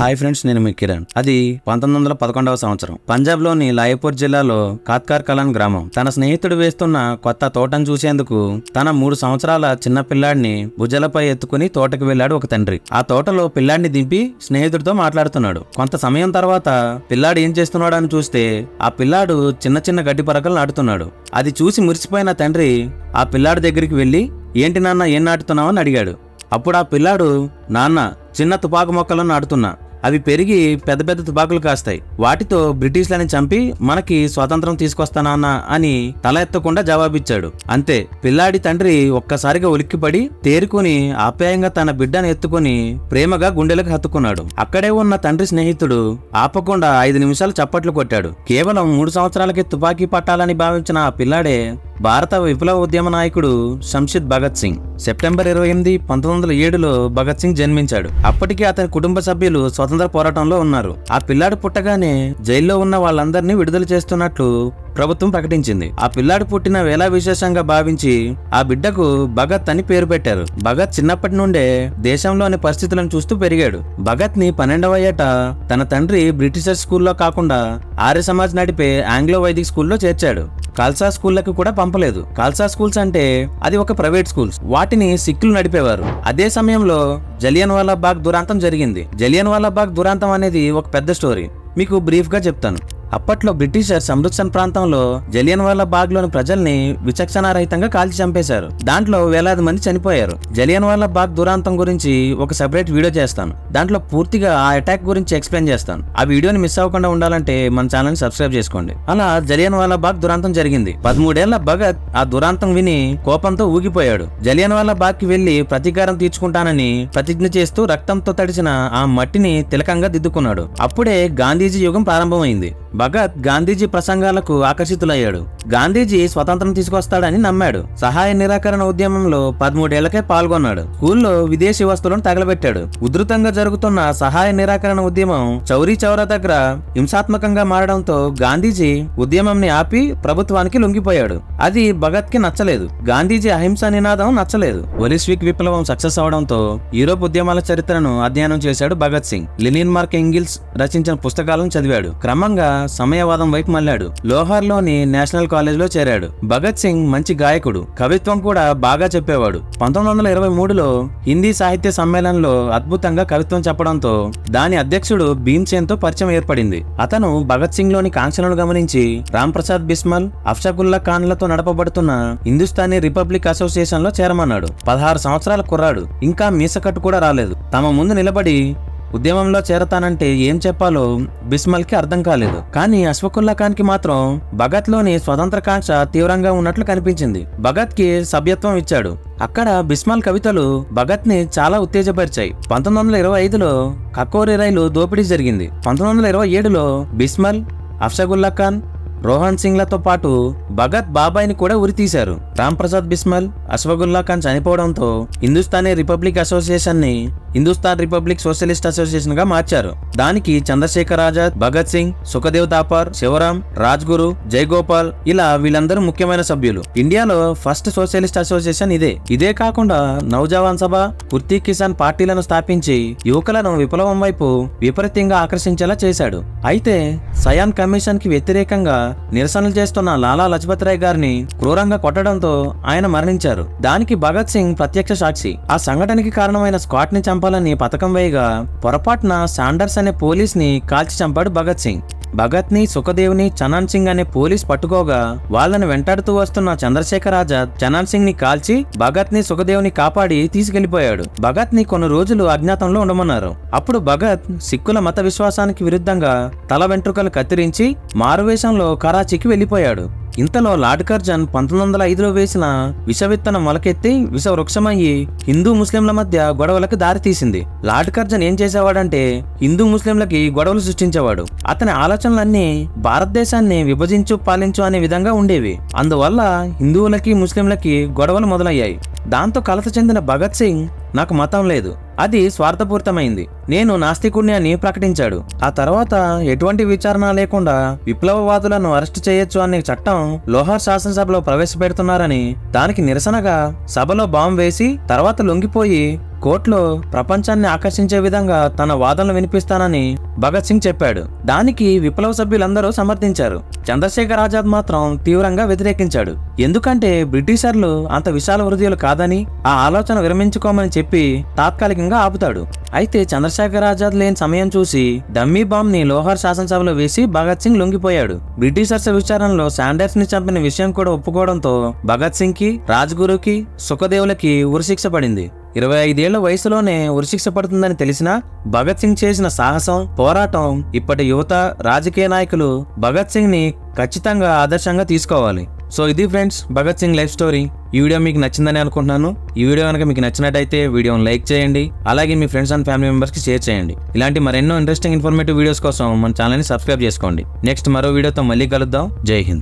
Hi friends, నేను మీ కిరణ్. అది 1911వ సంవత్సరం. పంజాబ్ లోని లాయపూర్ జిల్లాలో కాత్కార్ కలాన్ గ్రామం. తన స్నేహితుడు వేస్తున్న కొత్త తోటను చూసేందుకు తన 3 సంవత్సరాల చిన్న పిల్లాడిని భుజలపై ఎత్తుకుని తోటకు వెళ్లాడు ఒక తండ్రి. ఆ తోటలో పిల్లాడిని దింపి స్నేహితుడితో మాట్లాడుతున్నాడు. కొంత సమయం తర్వాత పిల్లాడు ఏం చేస్తున్నాడు అని చూస్తే ఆ పిల్లాడు చిన్న చిన్న గడ్డి పరకలు నాటుతున్నాడు. అది చూసి మురిసిపోయిన తండ్రి ఆ పిల్లాడి దగ్గరికి వెళ్లి, ఏంటి నాన్న, ఏం నాటుతున్నావు అని అడిగాడు. అప్పుడు ఆ పిల్లాడు, నాన్న, చిన్న తుపాకు మొక్కలను నాటుతున్నా, అవి పెరిగి పెద్ద పెద్ద తుపాకులు కాస్తాయి, వాటితో బ్రిటిష్లని చంపి మనకి స్వాతంత్రం తీసుకొస్తానా అని తల ఎత్తకుండా జవాబిచ్చాడు. అంతే, పిల్లాడి తండ్రి ఒక్కసారిగా ఉలిక్కిపడి తేరుకుని ఆప్యాయంగా తన బిడ్డను ఎత్తుకుని ప్రేమగా గుండెలకు హత్తుకున్నాడు. అక్కడే ఉన్న తండ్రి స్నేహితుడు ఆపకుండా 5 నిమిషాలు చప్పట్లు కొట్టాడు. కేవలం 3 సంవత్సరాలకి తుపాకీ పట్టాలని భావించిన ఆ పిల్లాడే భారత విప్లవ ఉద్యమ నాయకుడు శంషాద్ భగత్ సింగ్. సెప్టెంబర్ 28, 1907లో భగత్ సింగ్ జన్మించాడు. అప్పటికే అతని కుటుంబ సభ్యులు స్వతంత్ర పోరాటంలో ఉన్నారు. ఆ పిల్లాడు పుట్టగానే జైల్లో ఉన్న వాళ్ళందరినీ విడుదల చేస్తున్నట్లు ప్రభుత్వం ప్రకటించింది. ఆ పిల్లాడు పుట్టిన వేళ విశేషంగా భావించి ఆ బిడ్డకు భగత్ అని పేరు పెట్టారు. భగత్ చిన్నప్పటి నుండే దేశంలోని పరిస్థితులను చూస్తూ పెరిగాడు. భగత్ ని 12వ ఏట తన తండ్రి బ్రిటిషర్ స్కూల్లో కాకుండా ఆర్య సమాజ్ నడిపే ఆంగ్లో వైదిక్ స్కూల్లో చేర్చాడు. ఖాల్సా స్కూళ్లకు కూడా పంపలేదు. ఖాల్సా స్కూల్స్ అంటే అది ఒక ప్రైవేట్ స్కూల్స్, వాటిని సిక్కులు నడిపేవారు. అదే సమయంలో జలియన్ వాలా బాగ్ దురాంతం జరిగింది. జలియన్ వాలా బాగ్ దురాంతం అనేది ఒక పెద్ద స్టోరీ, మీకు బ్రీఫ్ గా చెప్తాను. అప్పట్లో బ్రిటిషర్స్ అమృత్సర్ ప్రాంతంలో జలియన్ వాలా బాగ్ లోని ప్రజల్ని విచక్షణారహితంగా కాల్చి చంపేశారు. దాంట్లో వేలాది మంది చనిపోయారు. జలియన్ వాలా బాగ్ దురాంతం గురించి ఒక సెపరేట్ వీడియో చేస్తాను. దాంట్లో పూర్తిగా ఆ అటాక్ గురించి ఎక్స్ప్లెయిన్ చేస్తాను. ఆ వీడియోని మిస్ అవ్వకుండా ఉండాలంటే మన ఛానల్ ని సబ్స్క్రైబ్ చేసుకోండి. అలా జలియన్ వాలా బాగ్ దురాంతం జరిగింది. 13 ఏళ్ల భగత్ ఆ దురాంతం విని కోపంతో ఊగిపోయాడు. జలియన్ వాలా బాగ్ కి వెళ్లి ప్రతీకారం తీర్చుకుంటానని ప్రతిజ్ఞ చేస్తూ రక్తంతో తడిచిన ఆ మట్టిని తిలకంగా దిద్దుకున్నాడు. అప్పుడే గాంధీజీ యుగం ప్రారంభమైంది. భగత్ గాంధీజీ ప్రసంగాలకు ఆకర్షితులయ్యాడు. గాంధీజీ స్వతంత్రం తీసుకొస్తాడని నమ్మాడు. సహాయ నిరాకరణ ఉద్యమంలో 13 ఏళ్లకే పాల్గొన్నాడు. స్కూల్లో విదేశీ వస్తువులను తగలబెట్టాడు. ఉధృతంగా జరుగుతున్న సహాయ నిరాకరణ ఉద్యమం చౌరీ చౌరా దగ్గర హింసాత్మకంగా మారడంతో గాంధీజీ ఉద్యమంని ఆపి ప్రభుత్వానికి లొంగిపోయాడు. అది భగత్ కి నచ్చలేదు. గాంధీజీ అహింస నినాదం నచ్చలేదు. బొలిష్విక్ విప్లవం సక్సెస్ అవడంతో యూరోప్ ఉద్యమాల చరిత్రను అధ్యయనం చేశాడు Bhagat Singh. Lenin, Marx Engels రచించిన పుస్తకాలను చదివాడు. క్రమంగా సమయవాదం వైపు మళ్ళాడు. లోహార్ లోని నేషనల్ కాలేజ్ లో చేరాడు. భగత్ సింగ్ మంచి గాయకుడు, కవిత్వం కూడా బాగా చెప్పేవాడు. 1923లో హిందీ సాహిత్య సమ్మేళనంలో అద్భుతంగా కవిత్వం చెప్పడంతో దాని అధ్యక్షుడు భీమ్సేన్ తో పరిచయం ఏర్పడింది. అతను భగత్ సింగ్ లోని కాంక్షలను గమనించి రామ్ ప్రసాద్ బిస్మల్, అఫ్షాకుల్లా ఖాన్ లతో నడపబడుతున్న హిందుస్థానీ రిపబ్లిక్ అసోసియేషన్ లో చేరమన్నాడు. 16 సంవత్సరాల కుర్రాడు, ఇంకా మీసకట్టు కూడా రాలేదు. తమ ముందు నిలబడి ఉద్యమంలో చేరతానంటే ఏం చెప్పాలో బిస్మల్ కి అర్థం కాలేదు. కానీ అష్ఫాకుల్లా ఖాన్ కి మాత్రం భగత్ లోని స్వతంత్ర కాంక్ష తీవ్రంగా ఉన్నట్లు కనిపించింది. భగత్ కి సభ్యత్వం ఇచ్చాడు. అక్కడ బిస్మల్ కవితలు భగత్ ని చాలా ఉత్తేజపరిచాయి. 1925లో కకోరి రైలు దోపిడీ జరిగింది. 1927లో బిస్మల్, అఫ్షాకుల్లా ఖాన్, రోహన్ సింగ్ లతో పాటు భగత్ బాబాయిని కూడా ఉరితీశారు. రామ్ ప్రసాద్ బిస్మల్, అష్ఫాకుల్లా ఖాన్ చనిపోవడంతో హిందుస్థానీ రిపబ్లిక్ అసోసియేషన్ ని హిందుస్థాన్ రిపబ్లిక్ సోషలిస్ట్ అసోసియేషన్ గా మార్చారు. దానికి చంద్రశేఖర్ ఆజాద్, భగత్ సింగ్, సుఖదేవ్ థాపర్, శివరాం, రాజ్గురు, జయగోపాల్ ఇలా వీళ్ళందరూ ముఖ్యమైన సభ్యులు. ఇండియాలో ఫస్ట్ సోషలిస్ట్ అసోసియేషన్ ఇదే. ఇదే కాకుండా నౌజవాన్ సభ, కుర్తీ కిసాన్ పార్టీలను స్థాపించి యువకులను విప్లవం వైపు విపరీతంగా ఆకర్షించేలా చేశాడు. అయితే సయాన్ కమిషన్ కి వ్యతిరేకంగా నిరసనలు చేస్తున్న లాలా లజపత్ రాయ్ గారిని క్రూరంగా కొట్టడంతో ఆయన మరణించారు. దానికి భగత్ సింగ్ ప్రత్యక్ష సాక్షి. ఆ సంఘటనకి కారణమైన స్క్వాట్ ని చంపాలని పథకం వేయగా పొరపాటున సాండర్స్ అనే పోలీస్ ని కాల్చి చంపాడు భగత్ సింగ్. భగత్ ని, సుఖదేవ్ ని చనాన్ సింగ్ అనే పోలీస్ పట్టుకోగా వాళ్ళని వెంటాడుతూ వస్తున్న చంద్రశేఖర్ ఆజాద్ చనాన్ సింగ్ ని కాల్చి భగత్ ని, సుఖదేవ్ ని కాపాడి తీసుకెళ్లిపోయాడు. భగత్ ని కొన్ని రోజులు అజ్ఞాతంలో ఉండమన్నారు. అప్పుడు భగత్ సిక్కుల మత విశ్వాసానికి విరుద్ధంగా తల వెంట్రుకలు కత్తిరించి మారువేషంలో కరాచీకి వెళ్లిపోయాడు. ఇంతలో లార్డ్ కర్జన్ 1905లో వేసిన విషవిత్తనం మొలకెత్తి విషవృక్షమయ్యి హిందూ ముస్లింల మధ్య గొడవలకు దారితీసింది. లార్డ్ కర్జన్ ఏం చేసేవాడంటే హిందూ ముస్లింలకి గొడవలు సృష్టించేవాడు. అతని ఆలోచనలన్నీ భారతదేశాన్ని విభజించు, పాలించు అనే విధంగా ఉండేవి. అందువల్ల హిందువులకి, ముస్లింలకి గొడవలు మొదలయ్యాయి. దాంతో కలత చెందిన భగత్ సింగ్, నాకు మతం లేదు, అది స్వార్థపూరితమైంది, నేను నాస్తికుణ్ణి అని ప్రకటించాడు. ఆ తర్వాత ఎటువంటి విచారణ లేకుండా విప్లవవాదులను అరెస్టు చేయొచ్చు అనే చట్టం లోహార్ శాసనసభలో ప్రవేశపెడుతున్నారని దానికి నిరసనగా సభలో బాంబు వేసి తర్వాత లొంగిపోయి కోర్టులో ప్రపంచాన్ని ఆకర్షించే విధంగా తన వాదనలు వినిపిస్తానని భగత్ సింగ్ చెప్పాడు. దానికి విప్లవ సభ్యులందరూ సమర్థించారు. చంద్రశేఖర్ ఆజాద్ మాత్రం తీవ్రంగా వ్యతిరేకించాడు. ఎందుకంటే బ్రిటిషర్లు అంత విశాల హృదయాలు కాదని, ఆ ఆలోచన విరమించుకోమని చెప్పి తాత్కాలికంగా ఆపుతాడు. అయితే చంద్రశేఖర్ ఆజాద్ లేని సమయం చూసి డమ్మీ బాంబ్ ని లోహార్ శాసనసభలో వేసి భగత్ సింగ్ లొంగిపోయాడు. బ్రిటిషర్స్ విచారణలో శాండర్స్ ని చంపిన విషయం కూడా ఒప్పుకోవడంతో భగత్ సింగ్ కి, రాజ్గురుకి, సుఖదేవులకి ఉరిశిక్ష పడింది. 25 ఏళ్ల వయసులోనే ఉరిశిక్ష పడుతుందని తెలిసినా భగత్ సింగ్ చేసిన సాహసం, పోరాటం ఇప్పటి యువత, రాజకీయ నాయకులు భగత్ సింగ్ ని ఖచ్చితంగా ఆదర్శంగా తీసుకోవాలి. సో ఇది friends Bhagat Singh life story. ఈ వీడియో మీకు నచ్చిందని అనుకుంటున్నాను. ఈ వీడియో కనుక మీకు నచ్చినట్టయితే వీడియోని లైక్ చేయండి. అలాగే మీ ఫ్రెండ్స్ అండ్ ఫ్యామిలీ మెంబర్స్ కి షేర్ చేయండి. ఇలాంటి మరెన్నో ఇంట్రెస్టింగ్ ఇన్ఫర్మేటివ్ వీడియోస్ కోసం మన ఛానల్ ని సబ్స్క్రైబ్ చేసుకోండి. నెక్స్ట్ మరో వీడియోతో మళ్ళీ కలుద్దాం. జై హింద్.